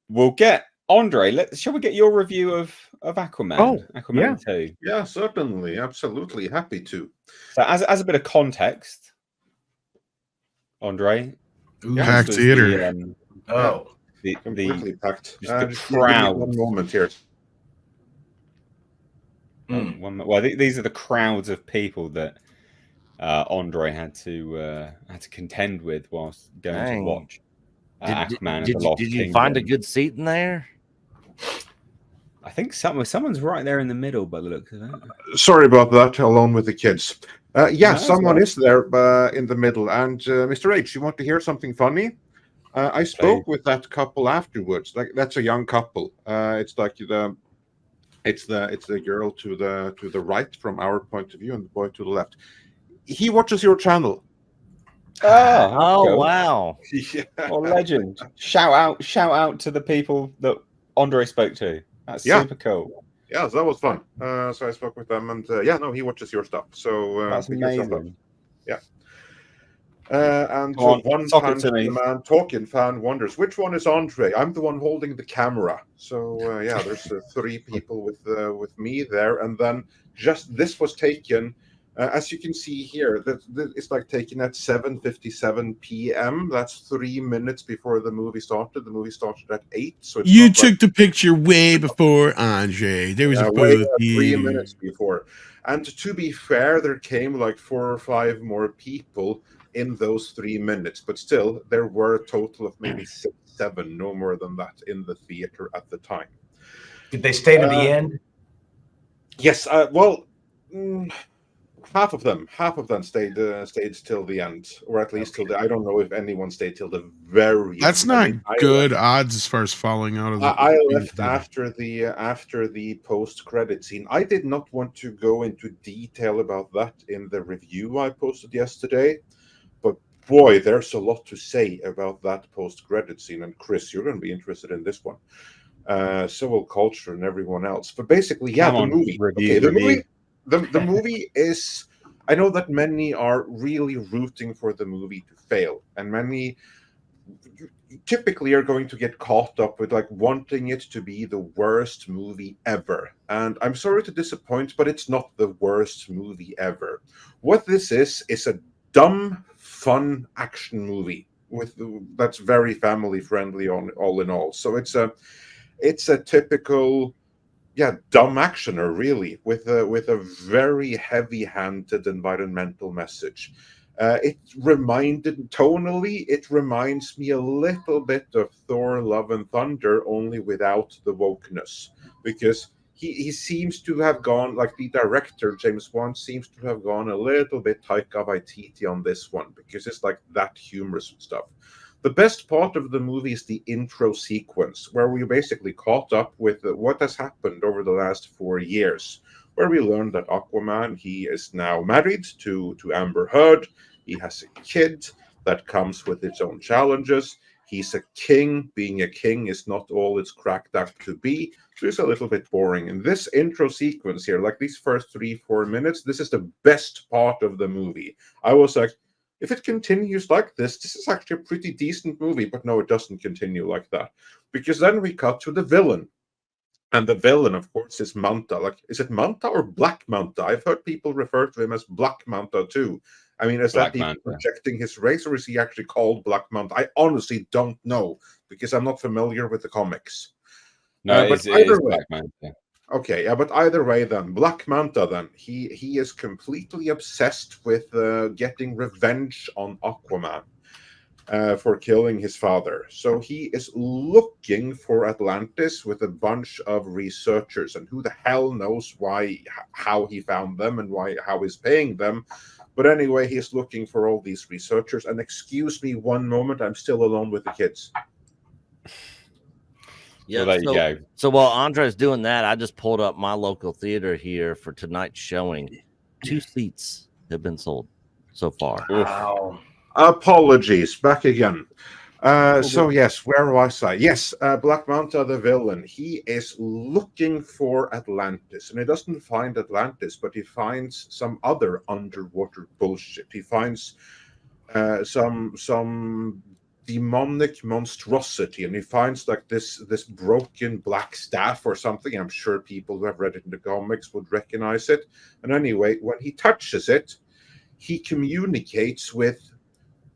we'll get Andre. Shall we get your review of Aquaman? Aquaman 2. Yeah, certainly, absolutely, happy to. So, as a bit of context, Andre, Packed theater. Completely packed. Just Just the give me crowd. one moment here. Well, these are the crowds of people that Andre had to contend with whilst going to watch Aquaman and the Lost Did you Kingdom. find a good seat in there? I think someone's right there in the middle by the looks of it. Sorry about that, alone with the kids. No, someone is there in the middle. And Mr. H, you want to hear something funny? I spoke with that couple afterwards. Like, that's a young couple. It's like it's the girl to the right from our point of view, and the boy to the left. He watches your channel. Oh, cool. Wow! Yeah. Oh, legend! Shout out to the people that Andre spoke to. That's super cool. Yeah, so that was fun. So I spoke with them, and he watches your stuff. So that's amazing. Yeah. And so one fan talking fan wonders which one is Andre. I'm the one holding the camera. So there's 3 people with me there, and then just this was taken. As you can see here, it's like taken at 7:57 p.m. That's 3 minutes before the movie started. The movie started at 8. So you took the picture way before Andre. There was a photo 3 minutes before. And to be fair, there came like 4 or 5 more people in those 3 minutes. But still, there were a total of maybe 6, 7, no more than that, in the theater at the time. Did they stay to the end? Yes. Half of them stayed till the end, or at least till the. I don't know if anyone stayed till the very. That's not good odds as far as falling out of the. I left after the post-credit scene. I did not want to go into detail about that in the review I posted yesterday, but boy, there's a lot to say about that post-credit scene. And Chris, you're going to be interested in this one. So will Culture and everyone else. But basically, the movie. The movie is, I know that many are really rooting for the movie to fail, and many typically are going to get caught up with like wanting it to be the worst movie ever. And I'm sorry to disappoint, but it's not the worst movie ever. What this is a dumb, fun action movie that's very family friendly all in all. So it's a typical dumb actioner, really, with a very heavy-handed environmental message. Tonally, it reminds me a little bit of Thor: Love and Thunder, only without the wokeness, because he seems to have gone, like the director James Wan seems to have gone a little bit Taika Waititi on this one, because it's like that humorous stuff. The best part of the movie is the intro sequence, where we basically caught up with what has happened over the last 4 years, where we learned that Aquaman, he is now married to Amber Heard. He has a kid that comes with its own challenges. He's a king. Being a king is not all it's cracked up to be. So it's a little bit boring. And this intro sequence here, like these first 3-4 minutes, this is the best part of the movie. I was like, if it continues like this is actually a pretty decent movie. But no, it doesn't continue like that. Because then we cut to the villain. And the villain, of course, is Manta. Like, is it Manta or Black Manta? I've heard people refer to him as Black Manta too. I mean, is that people projecting his race, or is he actually called Black Manta? I honestly don't know, because I'm not familiar with the comics. No, but either way, Black Manta. Okay, yeah, but either way, then Black Manta, then he is completely obsessed with getting revenge on Aquaman for killing his father. So he is looking for Atlantis with a bunch of researchers, and who the hell knows how he found them and how he's paying them. But anyway, he's looking for all these researchers. And excuse me one moment, I'm still alone with the kids. Yeah, well, there you go. So while Andre's doing that, I just pulled up my local theater here for tonight's showing. 2 seats have been sold so far. Wow. Apologies, back again. So yes, where was I? Yes, Black Manta, the villain. He is looking for Atlantis, and he doesn't find Atlantis, but he finds some other underwater bullshit. He finds some demonic monstrosity, and he finds like this broken black staff or something. I'm sure people who have read it in the comics would recognize it. And anyway, when he touches it, he communicates with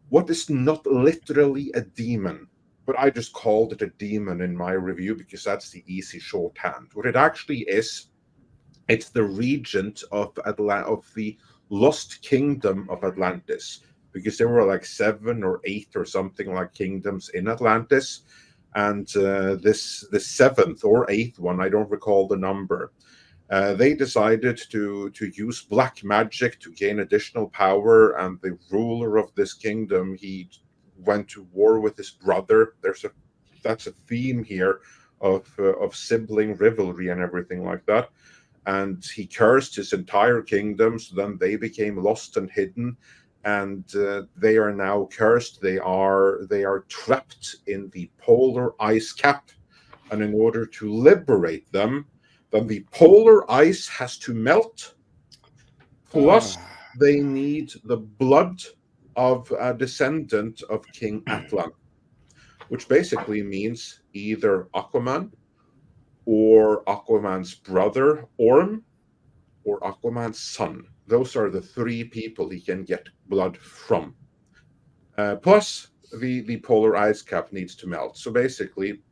what is not literally a demon, but I just called it a demon in my review because that's the easy shorthand. What it actually is, it's the regent of the lost kingdom of Atlantis, because there were like 7 or 8 or something like kingdoms in Atlantis, and this the 7th or 8th one, I don't recall the number. They decided to use black magic to gain additional power, and the ruler of this kingdom, he went to war with his brother. That's a theme here of sibling rivalry and everything like that. And he cursed his entire kingdom, so then they became lost and hidden, and they are now cursed. They are trapped in the polar ice cap, and in order to liberate them, then the polar ice has to melt, plus they need the blood of a descendant of King Atlan, which basically means either Aquaman, or Aquaman's brother, Orm, or Aquaman's son. Those are the 3 people he can get blood from. Plus, the polar ice cap needs to melt. So basically,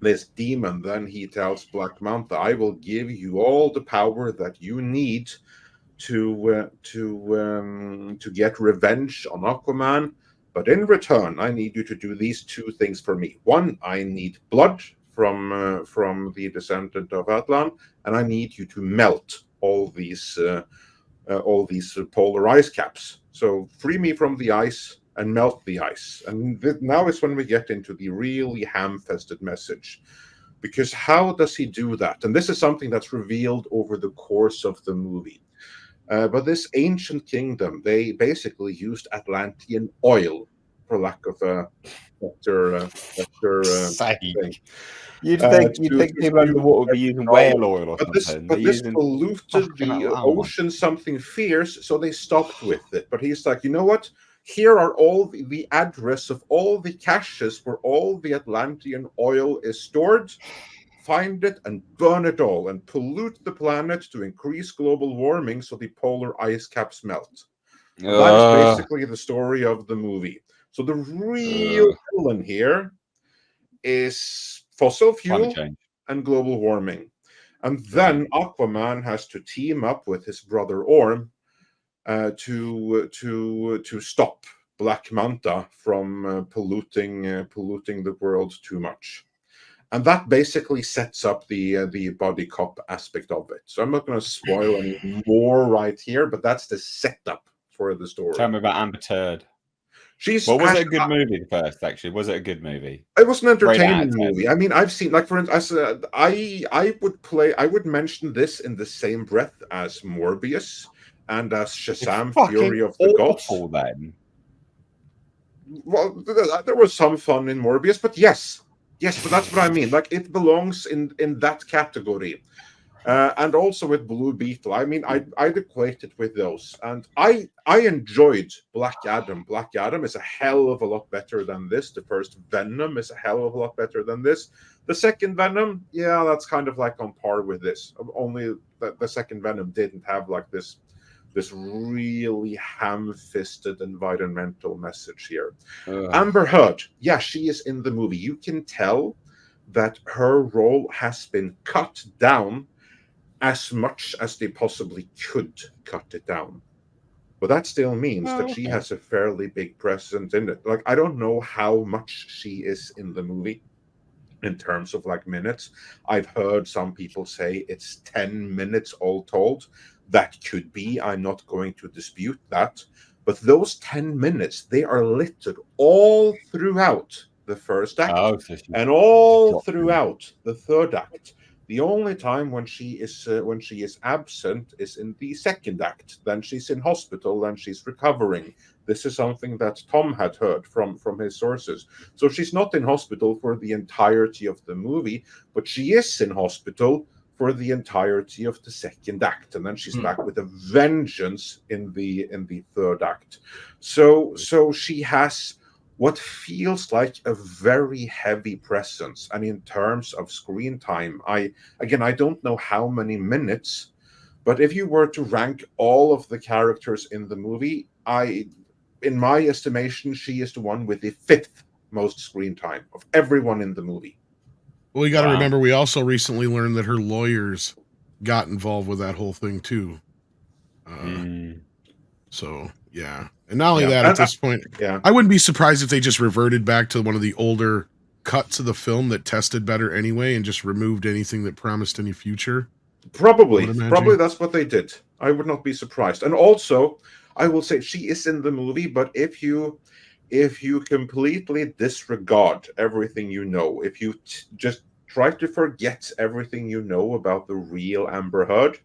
this demon, then he tells Black Manta, I will give you all the power that you need to get revenge on Aquaman. But in return, I need you to do these 2 things for me. 1, I need blood from the descendant of Atlan, and I need you to melt all these polar ice caps. So free me from the ice and melt the ice. And now is when we get into the really ham-fisted message. Because how does he do that? And this is something that's revealed over the course of the movie. But this ancient kingdom, they basically used Atlantean oil, for lack of a better thing. You'd think people underwater would be using whale oil or something. But this polluted the ocean something fierce, so they stopped with it. But he's like, you know what? Here are all the address of all the caches where all the Atlantean oil is stored. Find it and burn it all and pollute the planet to increase global warming so the polar ice caps melt. That is basically the story of the movie. So the real villain here is fossil fuel and global warming. And then Aquaman has to team up with his brother Orm to stop Black Manta from polluting the world too much. And that basically sets up the body cop aspect of it. So I'm not going to spoil any more right here, but that's the setup for the story. Tell me about Amber Turd. Was it a good movie? The first, actually, was it a good movie? It was an entertaining movie. I mean, I've seen, like, for instance, I would mention this in the same breath as Morbius and as Shazam: Fury of the Gods. Then. Well, there was some fun in Morbius, but yes, but that's what I mean. Like, it belongs in that category. And also with Blue Beetle. I mean, I'd equate it with those. And I enjoyed Black Adam. Black Adam is a hell of a lot better than this. The first Venom is a hell of a lot better than this. The second Venom, yeah, that's kind of like on par with this. Only the second Venom didn't have like this really ham-fisted environmental message here. Amber Heard, yeah, she is in the movie. You can tell that her role has been cut down as much as they possibly could cut it down. But that still means that she has a fairly big presence in it. Like, I don't know how much she is in the movie in terms of like minutes. I've heard some people say it's 10 minutes all told. That could be. I'm not going to dispute that. But those 10 minutes, they are littered all throughout the first act and all throughout the third act. The only time when she is absent is in the second act. Then she's in hospital, then she's recovering. This is something that Tom had heard from his sources. So she's not in hospital for the entirety of the movie, but she is in hospital for the entirety of the second act, and then she's back with a vengeance in the third act. So she has what feels like a very heavy presence. And in terms of screen time, I don't know how many minutes, but if you were to rank all of the characters in the movie, in my estimation, she is the one with the 5th most screen time of everyone in the movie. Well, you got to Wow. remember, we also recently learned that her lawyers got involved with that whole thing too. So yeah, and not only Yeah. that, at this point, Yeah. I wouldn't be surprised if they just reverted back to one of the older cuts of the film that tested better anyway, and just removed anything that promised any future. Probably I would imagine. that's what they did. I would not be surprised. And also, I will say she is in the movie, but if you completely disregard everything you know, if you just try to forget everything you know about the real Amber Heard,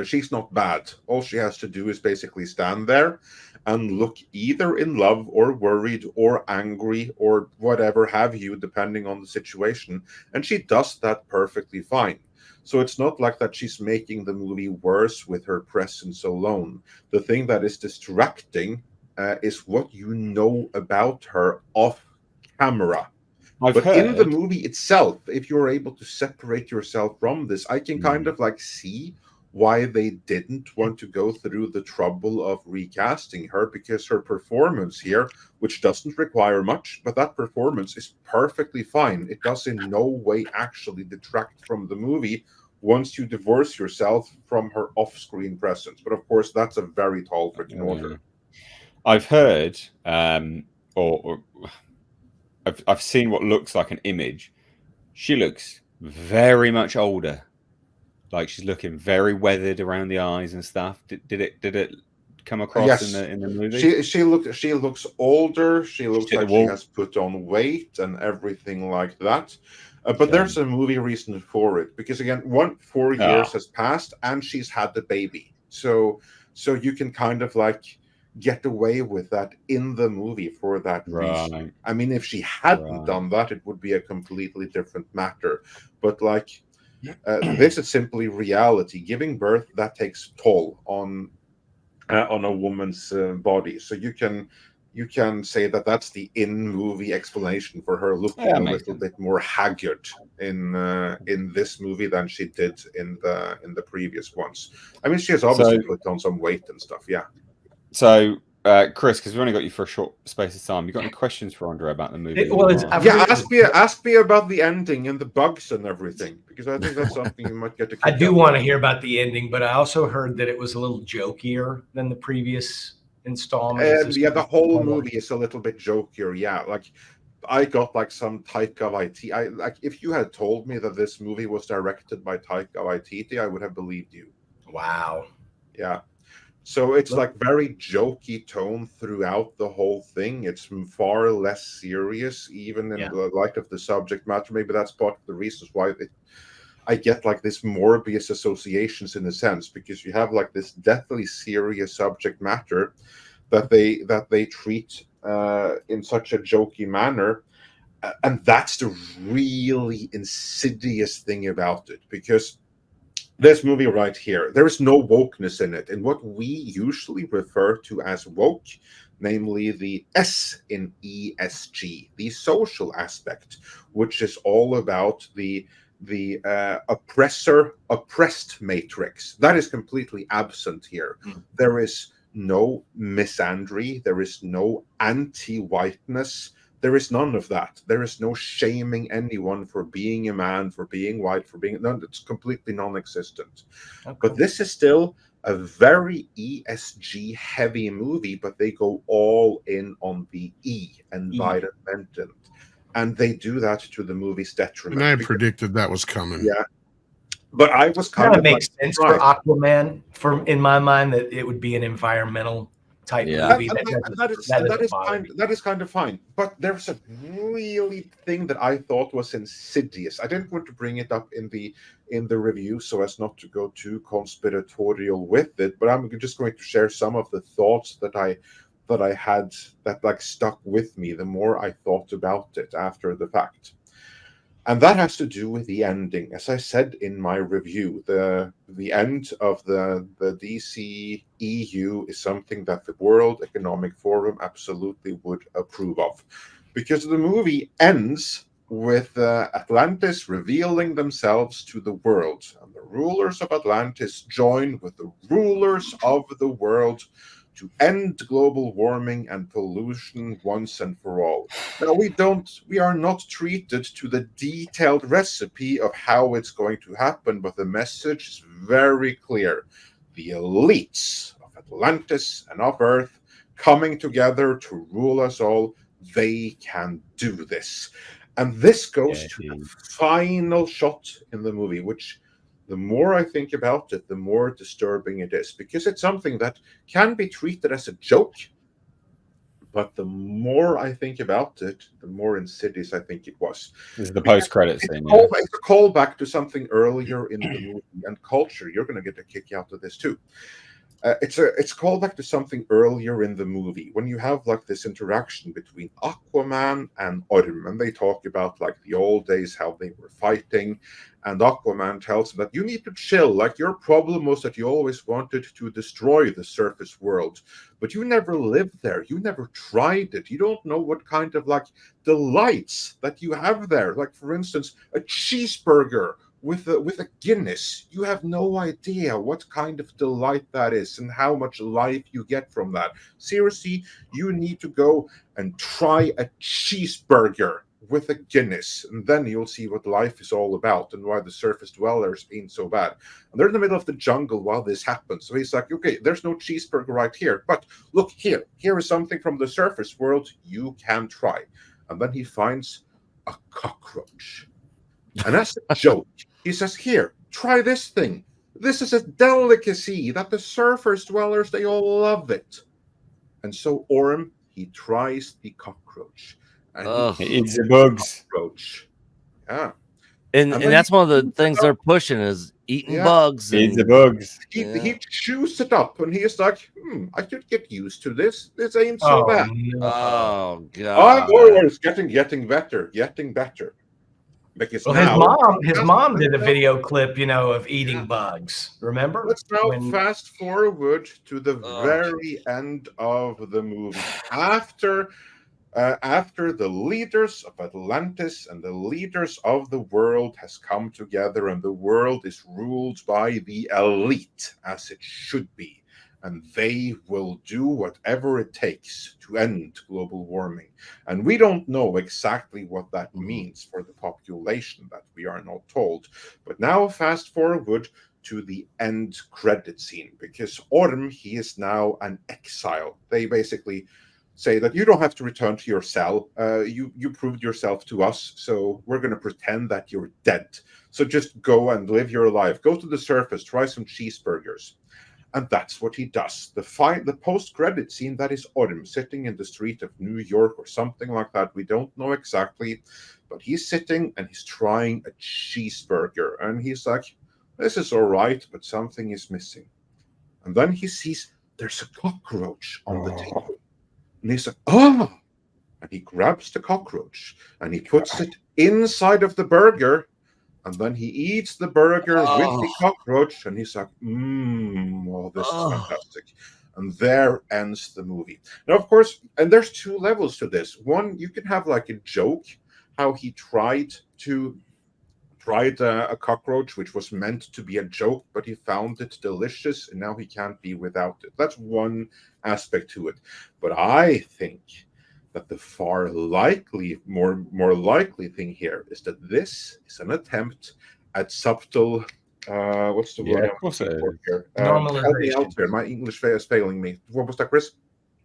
she's not bad. All she has to do is basically stand there and look either in love or worried or angry or whatever have you, depending on the situation. And she does that perfectly fine. So it's not like that she's making the movie worse with her presence alone. The thing that is distracting is what you know about her off camera. I've But in the heard. movie itself, if you're able to separate yourself from this, I can kind of like see why they didn't want to go through the trouble of recasting her, because her performance here, which doesn't require much, but that performance is perfectly fine. It does in no way actually detract from the movie once you divorce yourself from her off-screen presence. But of course, that's a very tall freaking order. I've heard, or I've seen what looks like an image. She looks very much older. Like she's looking very weathered around the eyes and stuff. Did it come across Yes, in the movie? she looks older. She looks Hit the like she wall. has put on weight and everything like that. But Okay. there's a movie reason for it, because again, 4 years has passed and she's had the baby, so you can kind of like get away with that in the movie for that reason. Right. I mean, if she hadn't Right. done that, it would be a completely different matter. But like, this is simply reality. Giving birth, that takes toll on a woman's body. So you can say that that's the in-movie explanation for her looking Yeah, a makes little sense. bit more haggard in this movie than she did in the previous ones. I mean, she has obviously put on some weight and stuff. Yeah. So, Chris, because we've only got you for a short space of time, you got any questions for Andre about the movie? Ask me about the ending and the bugs and everything, because I think that's something you might get to. I do want to hear about the ending, but I also heard that it was a little jokier than the previous installment. Yeah, the whole movie is a little bit jokier. Yeah, like I got like some Taika Waititi. Like if you had told me that this movie was directed by Taika Waititi, I would have believed you. Wow. Yeah. So it's like very jokey tone throughout the whole thing. It's far less serious, even in the light of the subject matter. Maybe that's part of the reasons why I get like this Morbius associations in a sense, because you have like this deathly serious subject matter that they treat in such a jokey manner, and that's the really insidious thing about it, because this movie right here, there is no wokeness in it, and what we usually refer to as woke, namely the S in ESG, the social aspect, which is all about the oppressed matrix. That is completely absent here. There is no misandry, there is no anti-whiteness, there is none of that. There is no shaming anyone for being a man, for being white, for being none. It's completely non-existent. Okay. But this is still a very ESG heavy movie, but they go all in on the environment. And they do that to the movie's detriment. And I predicted that was coming. Yeah. But I was kind of makes sense for Aquaman, in my mind, that it would be an environmental type movie. That is kind of fine. But there's a really thing that I thought was insidious. I didn't want to bring it up in the review so as not to go too conspiratorial with it, but I'm just going to share some of the thoughts that I had that like stuck with me the more I thought about it after the fact. And that has to do with the ending. As I said in my review, the end of the DC EU is something that the World Economic Forum absolutely would approve of. Because the movie ends with Atlantis revealing themselves to the world. And the rulers of Atlantis join with the rulers of the world to end global warming and pollution once and for all. Now, we are not treated to the detailed recipe of how it's going to happen, but the message is very clear. The elites of Atlantis and of Earth coming together to rule us all, they can do this. And this goes to the final shot in the movie, which the more I think about it, the more disturbing it is, because it's something that can be treated as a joke, but the more I think about it, the more insidious I think it was. This is the post-credit scene. It's a callback to something earlier in the movie, and culture. You're going to get a kick out of this too. It's a callback to something earlier in the movie when you have like this interaction between Aquaman and Orm, and they talk about like the old days, how they were fighting, and Aquaman tells them that you need to chill. Like your problem was that you always wanted to destroy the surface world, but you never lived there. You never tried it. You don't know what kind of like delights that you have there. Like for instance, a cheeseburger with a Guinness. You have no idea what kind of delight that is and how much life you get from that. Seriously, you need to go and try a cheeseburger with a Guinness, and then you'll see what life is all about and why the surface dwellers ain't so bad. And they're in the middle of the jungle while this happens. So he's like, okay, there's no cheeseburger right here, but look here. Here is something from the surface world you can try. And then he finds a cockroach. And as a joke, he says, here, try this thing. This is a delicacy that the surface dwellers, they all love it. And so Orm, he tries the cockroach. And he eats the bugs. Cockroach. Yeah. And that's one of the things they're pushing is eating bugs. Eats the bugs. He chews it up, and he's like, I could get used to this. This ain't so bad. No. Oh, God. It's getting better. Because his mom did a video clip, of eating bugs. Remember? Let's now fast forward to the very end of the movie. After the leaders of Atlantis and the leaders of the world has come together, and the world is ruled by the elite, as it should be. And they will do whatever it takes to end global warming. And we don't know exactly what that means for the population, that we are not told. But now fast forward to the end credit scene, because Orm, he is now an exile. They basically say that you don't have to return to your cell. You proved yourself to us, so we're going to pretend that you're dead. So just go and live your life. Go to the surface, try some cheeseburgers. And that's what he does. The post-credit scene, that is Orm sitting in the street of New York or something like that. We don't know exactly, but he's sitting and he's trying a cheeseburger. And he's like, this is all right, but something is missing. And then he sees there's a cockroach on the table. And he's like, oh! And he grabs the cockroach and he puts it inside of the burger. And then he eats the burger with the cockroach, and he's like, this is fantastic. And there ends the movie. Now, of course, and there's two levels to this. One, you can have like a joke, how he tried a cockroach, which was meant to be a joke, but he found it delicious, and now he can't be without it. That's one aspect to it. But I think that the more likely thing here is that this is an attempt at subtle what's the word here? Normalization. My English is failing me. What was that, Chris?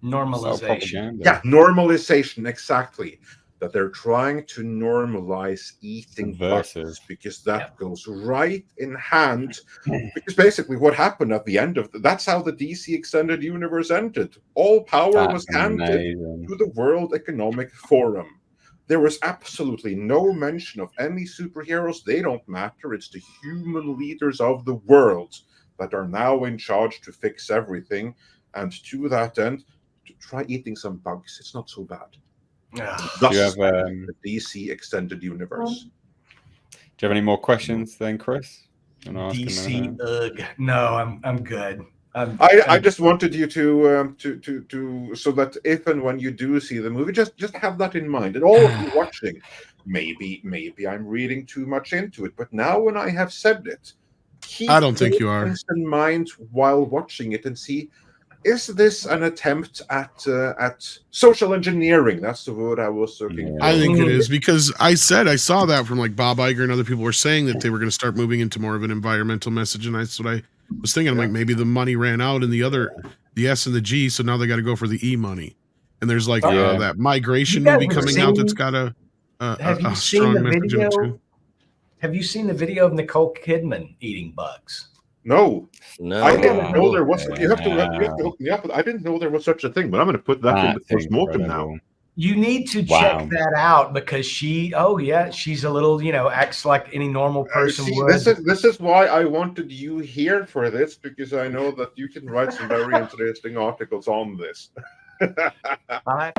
Normalization. Yeah, normalization, exactly. That they're trying to normalize eating bugs, because that goes right in hand. Because basically what happened at the end of that's how the DC Extended Universe ended. All power was handed to the World Economic Forum. There was absolutely no mention of any superheroes. They don't matter. It's the human leaders of the world that are now in charge to fix everything. And to that end, to try eating some bugs. It's not so bad. Thus, the DC Extended Universe. you have any more questions then, Chris? And I'll ask him DC, anything? ugh. No, I'm good. I just wanted you to so that if and when you do see the movie, just have that in mind. And all of you watching, maybe I'm reading too much into it, but now when I have said it, keep I don't think you are. things in mind while watching it and see, is this an attempt at social engineering? That's the word I was looking for. I think it is, because I saw that from like Bob Iger and other people were saying that they were going to start moving into more of an environmental message, and that's what I was thinking. I'm like, maybe the money ran out in the S and the G, so now they got to go for the E money. And there's like that migration You guys movie have coming out that's seen- got Have you a seen strong the message in it video? too. Have you seen the video of Nicole Kidman eating bugs? No, No, I didn't know there was. Okay. You have to hook me up. I didn't know there was such a thing, but I'm going to put that in That's before smoking now. incredible. You need to Wow. check that out because she's a little, acts like any normal person See, would. this is why I wanted you here for this, because I know that you can write some very interesting articles on this. I-